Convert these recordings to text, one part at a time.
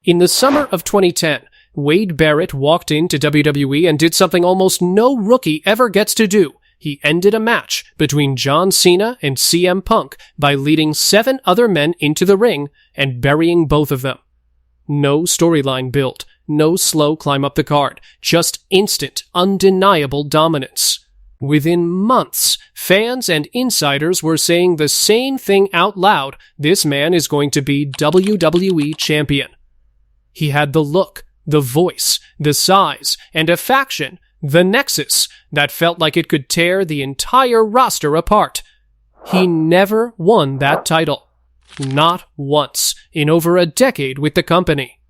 In the summer of 2010, Wade Barrett walked into WWE and did something almost no rookie ever gets to do. He ended a match between John Cena and CM Punk by leading 7 other men into the ring and burying both of them. No storyline built, no slow climb up the card, just instant, undeniable dominance. Within months, fans and insiders were saying the same thing out loud: this man is going to be WWE champion. He had the look, the voice, the size, and a faction, the Nexus, that felt like it could tear the entire roster apart. He never won that title. Not once, in over a decade with the company.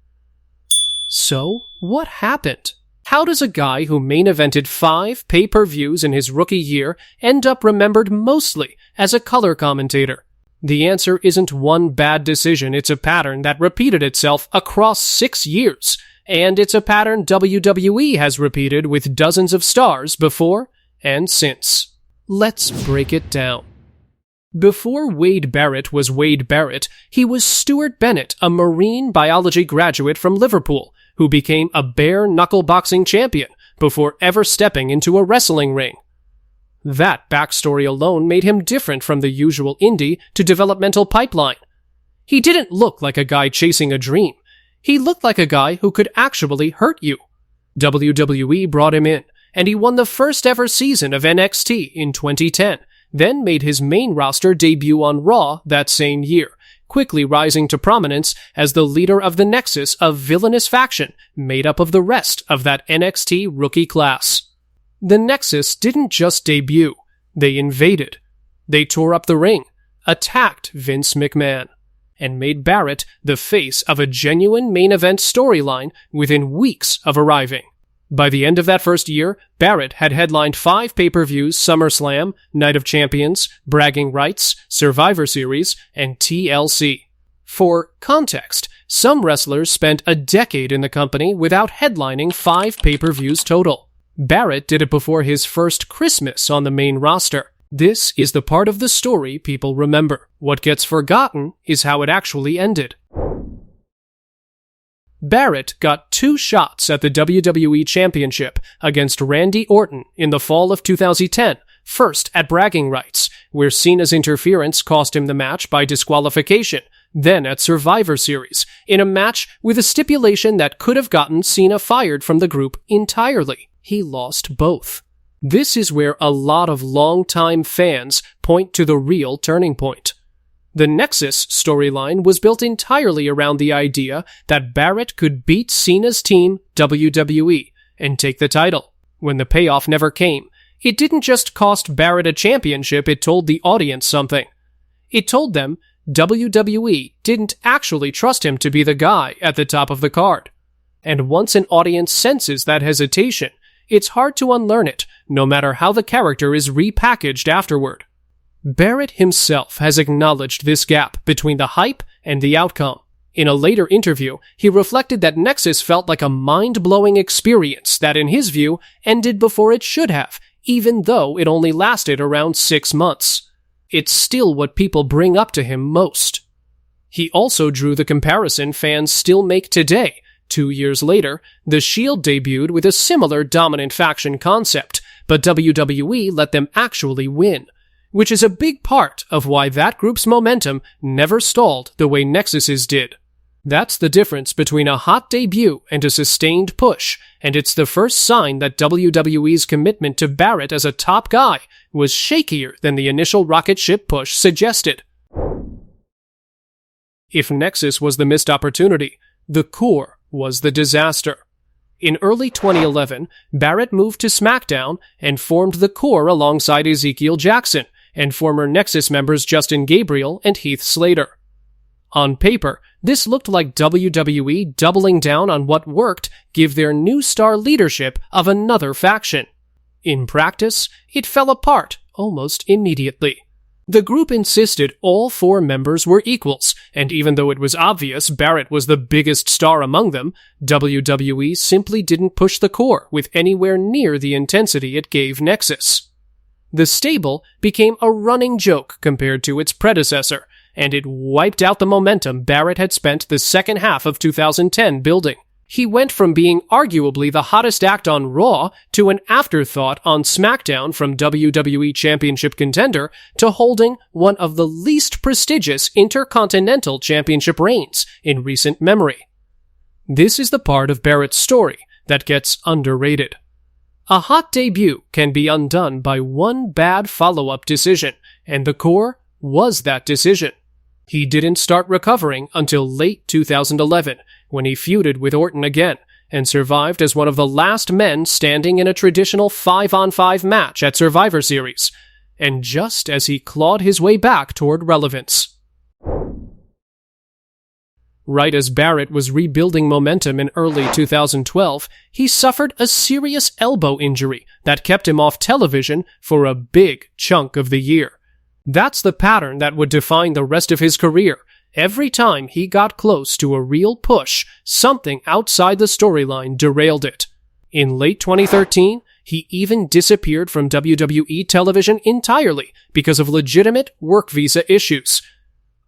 So, what happened? How does a guy who main evented 5 pay-per-views in his rookie year end up remembered mostly as a color commentator? The answer isn't one bad decision, it's a pattern that repeated itself across 6 years. And it's a pattern WWE has repeated with dozens of stars before and since. Let's break it down. Before Wade Barrett was Wade Barrett, he was Stuart Bennett, a marine biology graduate from Liverpool, who became a bare-knuckle boxing champion before ever stepping into a wrestling ring. That backstory alone made him different from the usual indie to developmental pipeline. He didn't look like a guy chasing a dream. He looked like a guy who could actually hurt you. WWE brought him in, and he won the first ever season of NXT in 2010, then made his main roster debut on Raw that same year, quickly rising to prominence as the leader of the Nexus, a villainous faction made up of the rest of that NXT rookie class. The Nexus didn't just debut, they invaded. They tore up the ring, attacked Vince McMahon, and made Barrett the face of a genuine main event storyline within weeks of arriving. By the end of that first year, Barrett had headlined 5 pay-per-views: SummerSlam, Night of Champions, Bragging Rights, Survivor Series, and TLC. For context, some wrestlers spent a decade in the company without headlining 5 pay-per-views total. Barrett did it before his first Christmas on the main roster. This is the part of the story people remember. What gets forgotten is how it actually ended. Barrett got 2 shots at the WWE Championship against Randy Orton in the fall of 2010, first at Bragging Rights, where Cena's interference cost him the match by disqualification, then at Survivor Series, in a match with a stipulation that could have gotten Cena fired from the group entirely. He lost both. This is where a lot of longtime fans point to the real turning point. The Nexus storyline was built entirely around the idea that Barrett could beat Cena's team, WWE, and take the title. When the payoff never came, it didn't just cost Barrett a championship, it told the audience something. It told them WWE didn't actually trust him to be the guy at the top of the card. And once an audience senses that hesitation, it's hard to unlearn it, no matter how the character is repackaged afterward. Barrett himself has acknowledged this gap between the hype and the outcome. In a later interview, he reflected that Nexus felt like a mind-blowing experience that, in his view, ended before it should have, even though it only lasted around 6 months. It's still what people bring up to him most. He also drew the comparison fans still make today. 2 years later, The Shield debuted with a similar dominant faction concept, but WWE let them actually win, which is a big part of why that group's momentum never stalled the way Nexus's did. That's the difference between a hot debut and a sustained push, and it's the first sign that WWE's commitment to Barrett as a top guy was shakier than the initial rocket ship push suggested. If Nexus was the missed opportunity, the Corr was the disaster. In early 2011, Barrett moved to SmackDown and formed the Corr alongside Ezekiel Jackson and former Nexus members Justin Gabriel and Heath Slater. On paper, this looked like WWE doubling down on what worked, give their new star leadership of another faction. In practice, it fell apart almost immediately. The group insisted all 4 members were equals, and even though it was obvious Barrett was the biggest star among them, WWE simply didn't push the Corr with anywhere near the intensity it gave Nexus. The stable became a running joke compared to its predecessor, and it wiped out the momentum Barrett had spent the second half of 2010 building. He went from being arguably the hottest act on Raw to an afterthought on SmackDown from WWE Championship contender to holding one of the least prestigious Intercontinental Championship reigns in recent memory. This is the part of Barrett's story that gets underrated. A hot debut can be undone by one bad follow-up decision, and the Corr was that decision. He didn't start recovering until late 2011, when he feuded with Orton again, and survived as one of the last men standing in a traditional 5-on-5 match at Survivor Series, and just as he clawed his way back toward relevance. Right as Barrett was rebuilding momentum in early 2012, he suffered a serious elbow injury that kept him off television for a big chunk of the year. That's the pattern that would define the rest of his career. Every time he got close to a real push, something outside the storyline derailed it. In late 2013, he even disappeared from WWE television entirely because of legitimate work visa issues,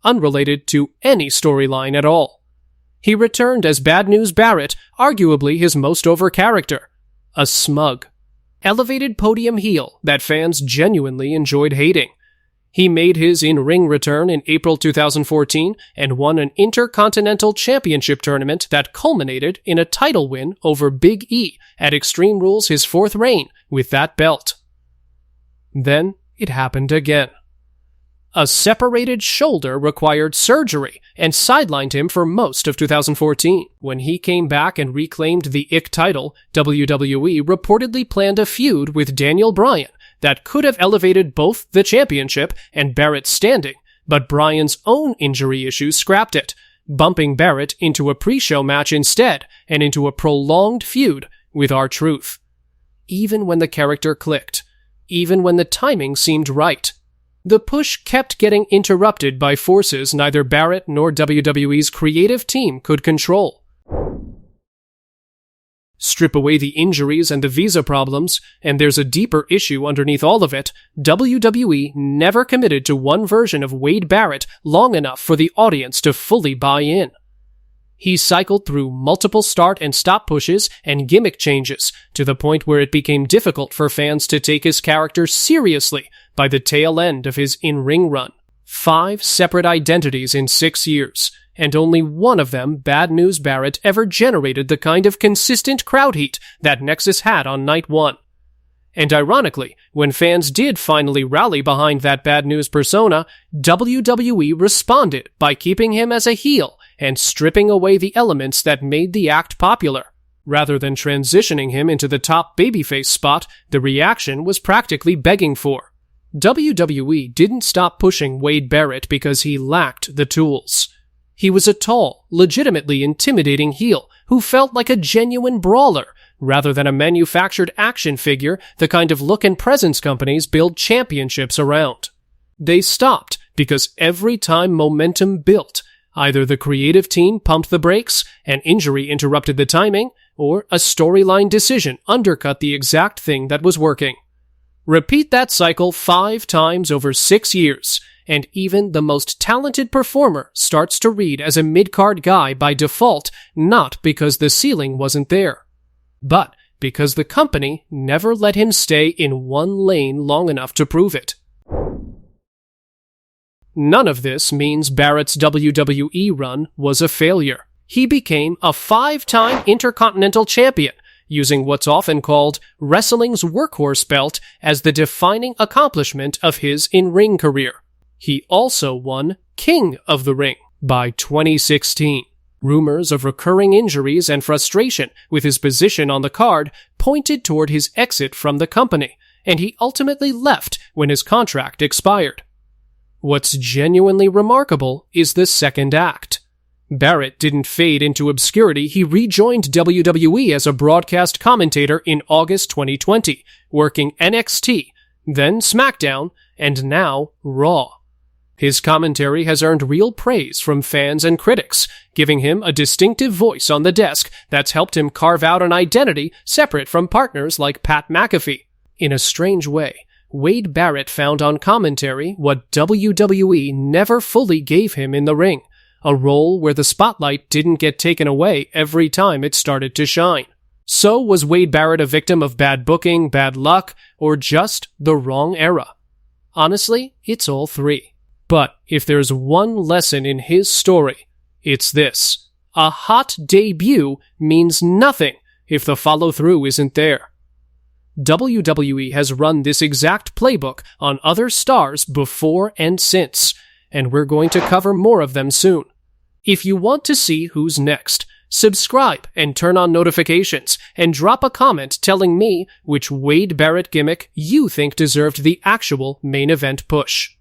unrelated to any storyline at all. He returned as Bad News Barrett, arguably his most over character, a smug, elevated podium heel that fans genuinely enjoyed hating. He made his in-ring return in April 2014 and won an Intercontinental Championship tournament that culminated in a title win over Big E at Extreme Rules, his fourth reign with that belt. Then it happened again. A separated shoulder required surgery and sidelined him for most of 2014. When he came back and reclaimed the IC title, WWE reportedly planned a feud with Daniel Bryan that could have elevated both the championship and Barrett's standing, but Bryan's own injury issues scrapped it, bumping Barrett into a pre-show match instead and into a prolonged feud with R-Truth. Even when the character clicked, even when the timing seemed right, the push kept getting interrupted by forces neither Barrett nor WWE's creative team could control. Strip away the injuries and the visa problems, and there's a deeper issue underneath all of it. WWE never committed to one version of Wade Barrett long enough for the audience to fully buy in. He cycled through multiple start and stop pushes and gimmick changes to the point where it became difficult for fans to take his character seriously by the tail end of his in-ring run. 5 separate identities in 6 years, and only one of them, Bad News Barrett, ever generated the kind of consistent crowd heat that Nexus had on night 1. And ironically, when fans did finally rally behind that Bad News persona, WWE responded by keeping him as a heel and stripping away the elements that made the act popular. Rather than transitioning him into the top babyface spot, the reaction was practically begging for. WWE didn't stop pushing Wade Barrett because he lacked the tools. He was a tall, legitimately intimidating heel who felt like a genuine brawler, rather than a manufactured action figure, the kind of look and presence companies build championships around. They stopped because every time momentum built, either the creative team pumped the brakes, an injury interrupted the timing, or a storyline decision undercut the exact thing that was working. Repeat that cycle 5 times over 6 years, and even the most talented performer starts to read as a mid-card guy by default, not because the ceiling wasn't there, but because the company never let him stay in one lane long enough to prove it. None of this means Barrett's WWE run was a failure. He became a 5-time Intercontinental Champion, using what's often called wrestling's workhorse belt as the defining accomplishment of his in-ring career. He also won King of the Ring by 2016. Rumors of recurring injuries and frustration with his position on the card pointed toward his exit from the company, and he ultimately left when his contract expired. What's genuinely remarkable is the second act. Barrett didn't fade into obscurity. He rejoined WWE as a broadcast commentator in August 2020, working NXT, then SmackDown, and now Raw. His commentary has earned real praise from fans and critics, giving him a distinctive voice on the desk that's helped him carve out an identity separate from partners like Pat McAfee. In a strange way, Wade Barrett found on commentary what WWE never fully gave him in the ring, a role where the spotlight didn't get taken away every time it started to shine. So was Wade Barrett a victim of bad booking, bad luck, or just the wrong era? Honestly, it's all three. But if there's one lesson in his story, it's this: a hot debut means nothing if the follow-through isn't there. WWE has run this exact playbook on other stars before and since, and we're going to cover more of them soon. If you want to see who's next, subscribe and turn on notifications, and drop a comment telling me which Wade Barrett gimmick you think deserved the actual main event push.